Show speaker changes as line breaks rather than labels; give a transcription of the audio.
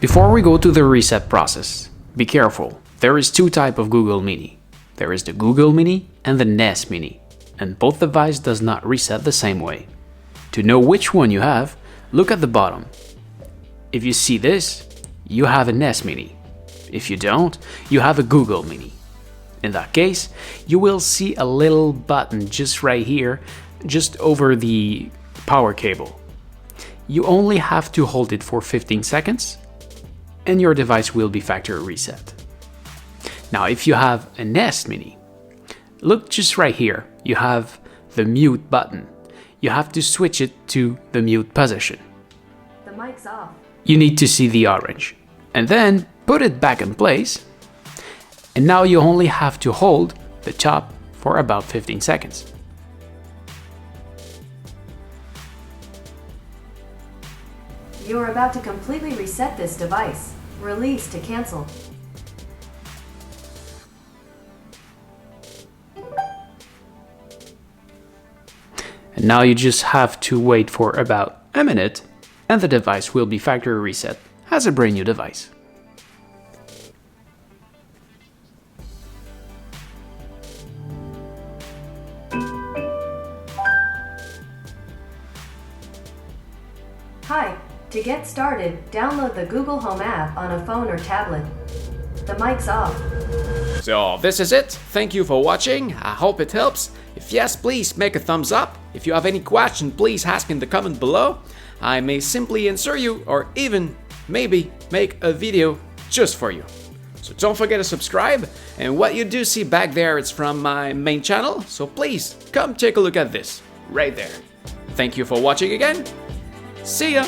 Before we go to the reset process, be careful. There is two types of Google Mini. There is the Google Mini and the Nest Mini, and both devices does not reset the same way. To know which one you have, look at the bottom. If you see this, you have a Nest Mini. If you don't, you have a Google Mini. In that case, you will see a little button just right here, just over the power cable. You only have to hold it for 15 seconds, and your device will be factory reset. Now, if you have a Nest Mini, look just right here, you have the mute button. You have to switch it to the mute position.
The mic's off.
You need to see the orange, and then put it back in place. And now you only have to hold the top for about 15 seconds.
You're about to completely reset this device. Release to cancel.
And now you just have to wait for about a minute, and the device will be factory reset as a brand new device.
Hi, to get started, download the Google Home app on a phone or tablet. The mic's off.
So this is it. Thank you for watching. I hope it helps. If yes, please make a thumbs up. If you have any question, please ask in the comment below. I may simply answer you or even maybe make a video just for you. So don't forget to subscribe, and what you do see back there, it's from my main channel, so please come take a look at this right there. Thank you for watching again. See ya!